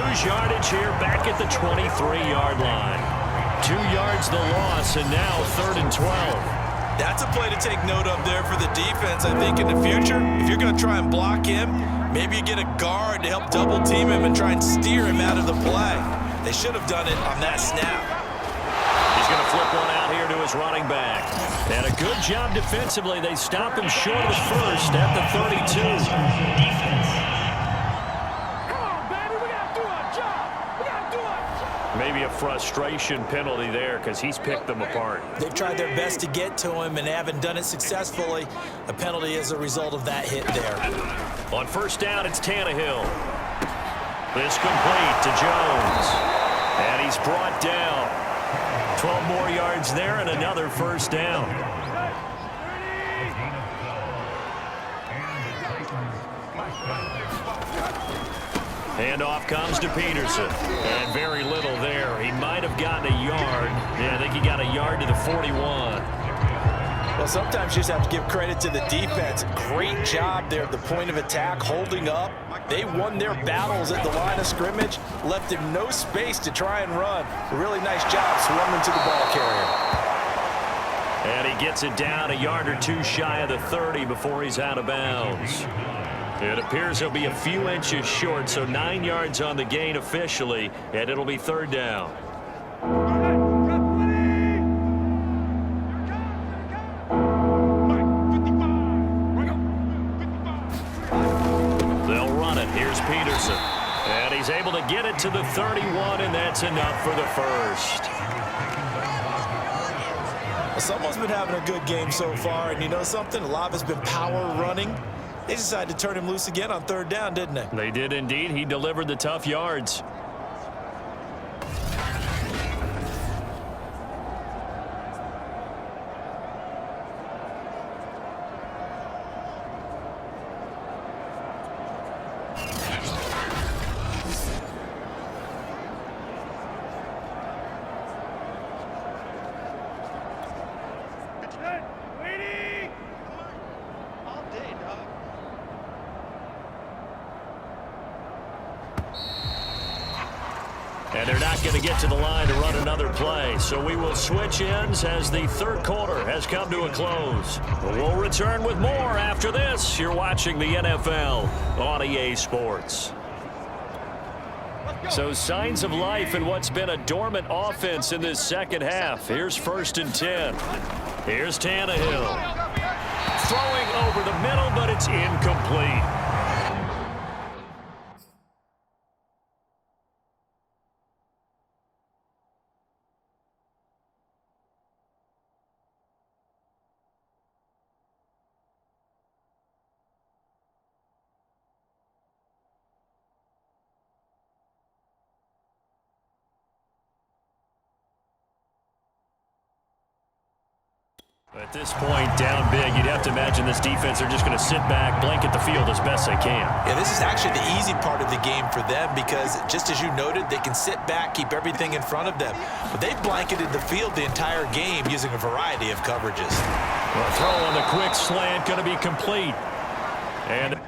lose yardage here back at the 23-yard line. 2 yards the loss, and now 3rd and 12. That's a play to take note of there for the defense, I think, in the future. If you're going to try and block him, maybe you get a guard to help double-team him and try and steer him out of the play. They should have done it on that snap. He's going to flip one out here to his running back. And a good job defensively. They stop him short of the first at the 32. Maybe a frustration penalty there because he's picked them apart. They've tried their best to get to him and haven't done it successfully. A penalty is a result of that hit there. On first down, it's Tannehill. This complete to Jones. And he's brought down. 12 more yards there and another first down. Handoff comes to Peterson. And very little there. He might have gotten a yard. Yeah, I think he got a yard to the 41. Well, sometimes you just have to give credit to the defense. Great job there at the point of attack, holding up. They won their battles at the line of scrimmage, left him no space to try and run. A really nice job swarming to the ball carrier. And he gets it down a yard or two shy of the 30 before he's out of bounds. It appears he'll be a few inches short, so 9 yards on the gain officially, and it'll be 3rd down. They'll run it. Here's Peterson. And he's able to get it to the 31, and that's enough for the first. Well, someone's been having a good game so far, and you know something? A lot has been power running. They decided to turn him loose again on 3rd down, didn't they? They did indeed. He delivered the tough yards. And they're not going to get to the line to run another play. So we will switch ends as the 3rd quarter has come to a close. We'll return with more after this. You're watching the NFL on EA Sports. So signs of life in what's been a dormant offense in this second half. Here's 1st and 10. Here's Tannehill. Throwing over the middle, but it's incomplete. At this point, down big, you'd have to imagine this defense are just going to sit back, blanket the field as best they can. Yeah, this is actually the easy part of the game for them because, just as you noted, they can sit back, keep everything in front of them. But they've blanketed the field the entire game using a variety of coverages. Well, throw on the quick slant, going to be complete. And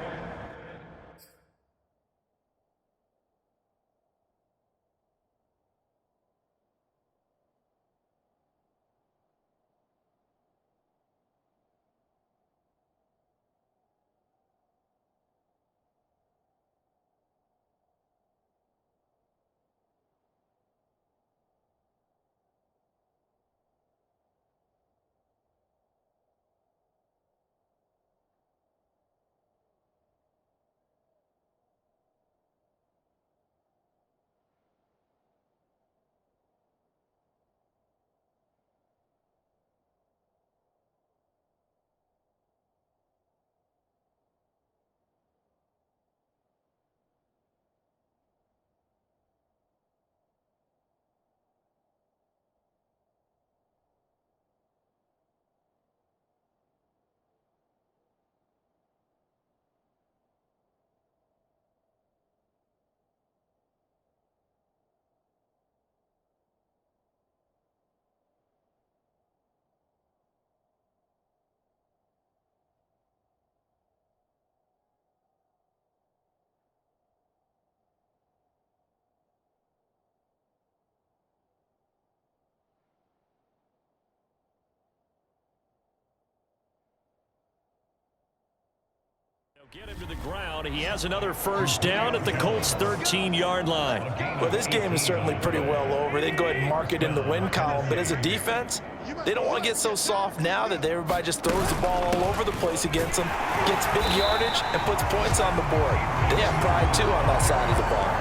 Get him to the ground. He has another first down at the Colts' 13-yard line. Well, this game is certainly pretty well over. They can go ahead and mark it in the win column, but as a defense, they don't want to get so soft now that everybody just throws the ball all over the place against them, gets big yardage, and puts points on the board. They have pride, too, on that side of the ball.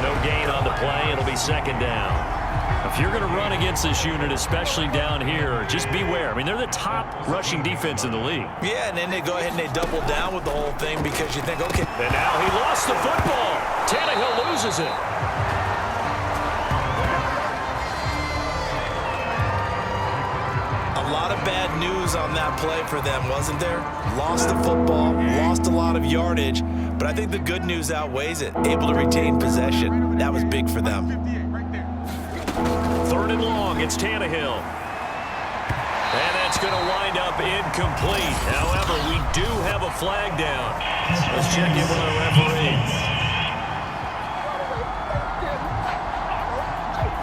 No gain on the play. It'll be second down. If you're going to run against this unit, especially down here, just beware. I mean, they're the top rushing defense in the league. Yeah, and then they go ahead and they double down with the whole thing because you think, okay. And now he lost the football. Tannehill loses it. A lot of bad news on that play for them, wasn't there? Lost the football, lost a lot of yardage, but I think the good news outweighs it. Able to retain possession. That was big for them. Third and long, it's Tannehill. And that's going to wind up incomplete. However, we do have a flag down. Let's check in with our referee.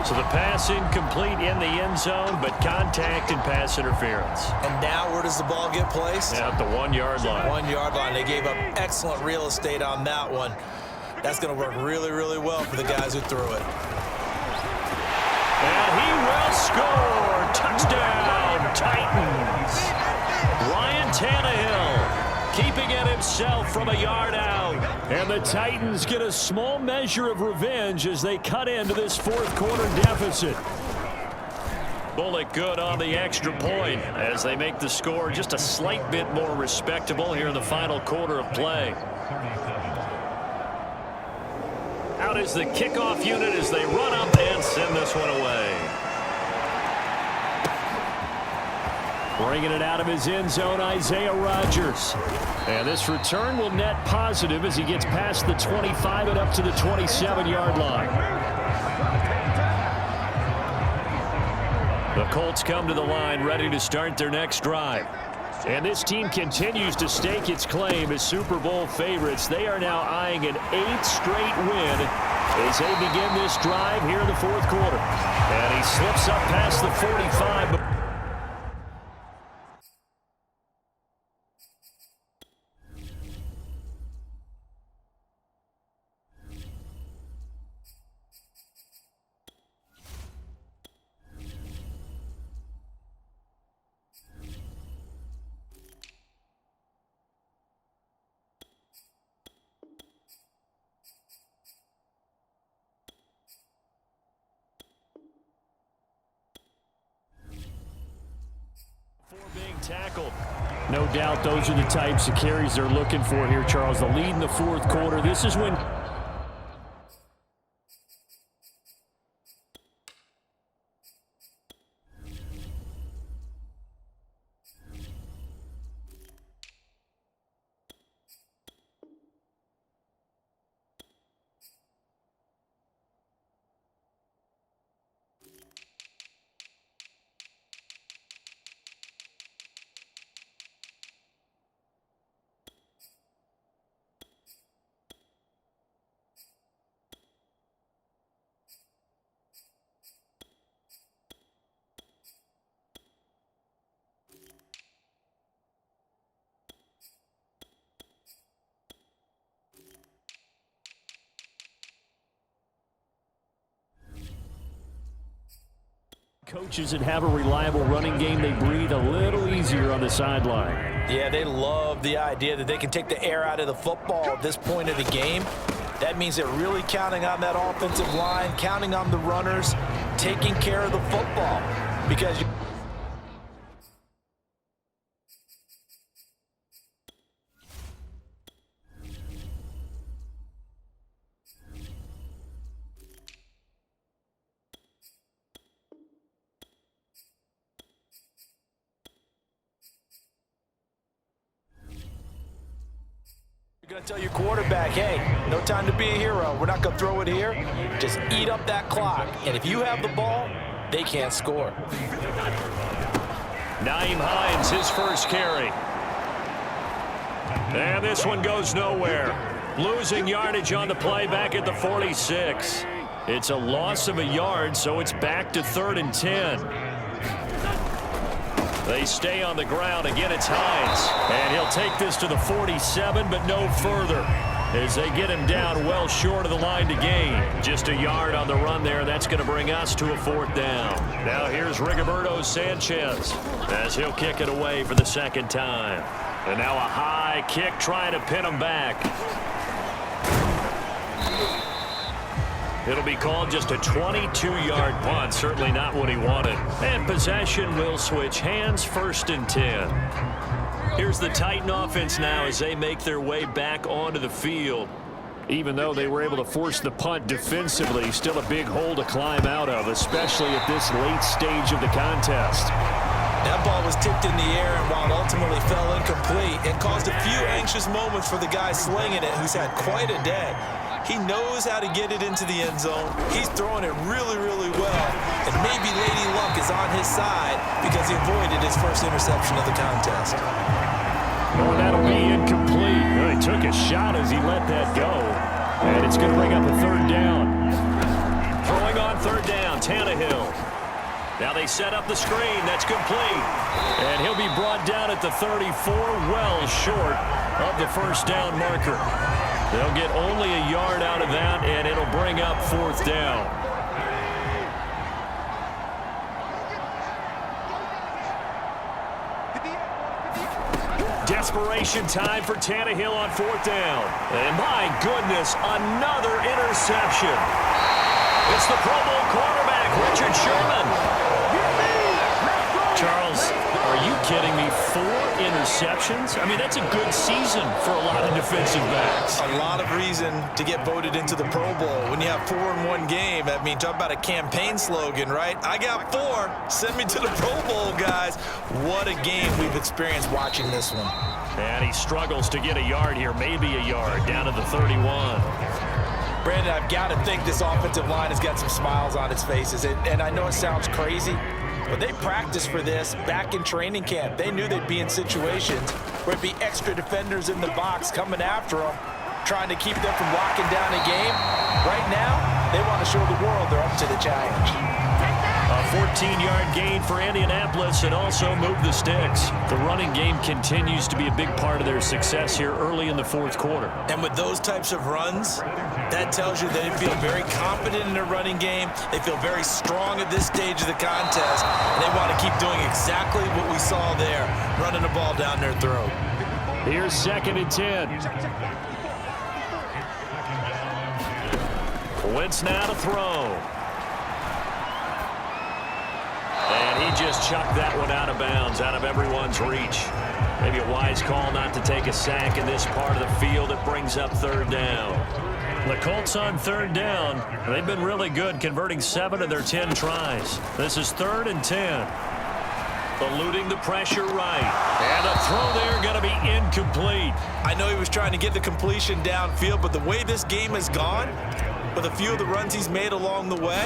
So the pass incomplete in the end zone, but contact and pass interference. And now where does the ball get placed? Yeah, at the 1-yard line. 1-yard line. They gave up excellent real estate on that one. That's going to work really, really well for the guys who threw it. And he will score. Touchdown, Titans. Ryan Tannehill keeping it himself from a yard out. And the Titans get a small measure of revenge as they cut into this fourth-quarter deficit. Bullock good on the extra point as they make the score just a slight bit more respectable here in the final quarter of play. Out is the kickoff unit as they run up and send this one away. Bringing it out of his end zone, Isaiah Rodgers. And this return will net positive as he gets past the 25 and up to the 27-yard line. The Colts come to the line ready to start their next drive. And this team continues to stake its claim as Super Bowl favorites. They are now eyeing an 8th straight win as they begin this drive here in the fourth quarter. And he slips up past the 45. Being tackled. No doubt those are the types of carries they're looking for here, Charles. The lead in the fourth quarter. This is when coaches that have a reliable running game, they breathe a little easier on the sideline. Yeah, they love the idea that they can take the air out of the football at this point of the game. That means they're really counting on that offensive line, counting on the runners, taking care of the football. Because you're going to tell your quarterback, hey, no time to be a hero. We're not going to throw it here. Just eat up that clock. And if you have the ball, they can't score. Nyheim Hines, his first carry. And this one goes nowhere. Losing yardage on the play back at the 46. It's a loss of a yard, so it's back to 3rd and 10. They stay on the ground. Again, it's Hines. And he'll take this to the 47, but no further, as they get him down well short of the line to gain. Just a yard on the run there. That's going to bring us to a 4th down. Now here's Rigoberto Sanchez as he'll kick it away for the 2nd time. And now a high kick trying to pin him back. It'll be called just a 22-yard punt. Certainly not what he wanted. And possession will switch hands, 1st and 10. Here's the Titan offense now as they make their way back onto the field. Even though they were able to force the punt defensively, still a big hole to climb out of, especially at this late stage of the contest. That ball was tipped in the air, and while it ultimately fell incomplete, it caused a few anxious moments for the guy slinging it, who's had quite a day. He knows how to get it into the end zone. He's throwing it really, really well. And maybe Lady Luck is on his side because he avoided his first interception of the contest. Oh, that'll be incomplete. Well, he took a shot as he let that go. And it's going to bring up a 3rd down. Throwing on 3rd down, Tannehill. Now they set up the screen. That's complete. And he'll be brought down at the 34, well short of the 1st down marker. They'll get only a yard out of that, and it'll bring up 4th down. Desperation time for Tannehill on 4th down. And my goodness, another interception. It's the Pro Bowl quarterback, Richard Sherman. Charles, are you kidding me? 4 interceptions? I mean, that's a good season for a lot of defensive backs. A lot of reason to get voted into the Pro Bowl. When you have 4 in one game, I mean, talk about a campaign slogan, right? I got 4. Send me to the Pro Bowl, guys. What a game we've experienced watching this one. And he struggles to get a yard here, maybe a yard, down to the 31. Brandon, I've got to think this offensive line has got some smiles on its faces. And I know it sounds crazy, but they practiced for this back in training camp. They knew they'd be in situations where it'd be extra defenders in the box coming after them, trying to keep them from locking down a game. Right now, they want to show the world they're up to the challenge. A 14-yard gain for Indianapolis and also move the sticks. The running game continues to be a big part of their success here early in the 4th quarter. And with those types of runs, that tells you they feel very confident in their running game. They feel very strong at this stage of the contest. And they want to keep doing exactly what we saw there, running the ball down their throat. Here's 2nd and 10. Wentz now to throw. And he just chucked that one out of bounds, out of everyone's reach. Maybe a wise call not to take a sack in this part of the field. It brings up 3rd down. The Colts on 3rd down. They've been really good, converting 7 of their 10 tries. This is 3rd and 10. Eluding the pressure right. And a throw there going to be incomplete. I know he was trying to get the completion downfield, but the way this game has gone, with a few of the runs he's made along the way,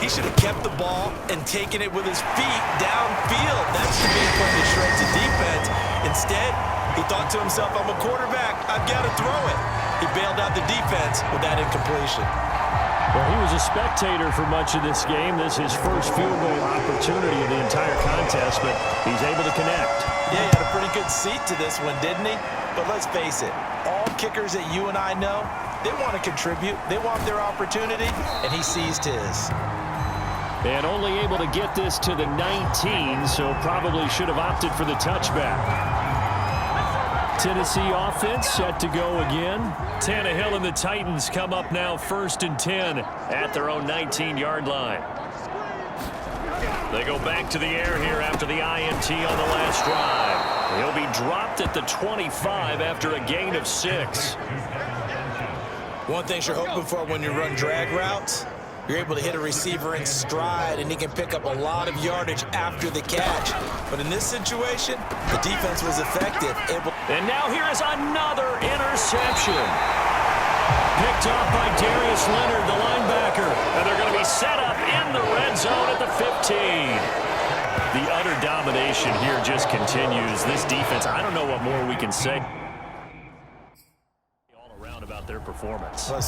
he should have kept the ball and taken it with his feet downfield. That's the game plan to shred the defense. Instead, he thought to himself, I'm a quarterback, I've got to throw it. He bailed out the defense with that incompletion. Well, he was a spectator for much of this game. This is his first field goal opportunity of the entire contest, but he's able to connect. Yeah, he had a pretty good seat to this one, didn't he? But let's face it, all kickers that you and I know, they want to contribute. They want their opportunity, and he seized his. And only able to get this to the 19, so probably should have opted for the touchback. Tennessee offense set to go again. Tannehill and the Titans come up now 1st and 10 at their own 19-yard line. They go back to the air here after the INT on the last drive. He'll be dropped at the 25 after a gain of 6. One thing you're hoping for when you run drag routes, you're able to hit a receiver in stride, and he can pick up a lot of yardage after the catch. But in this situation, the defense was effective. And now here is another interception. Picked off by Darius Leonard, the linebacker. And they're going to be set up in the red zone at the 15. The utter domination here just continues. This defense, I don't know what more we can say all around about their performance. Well,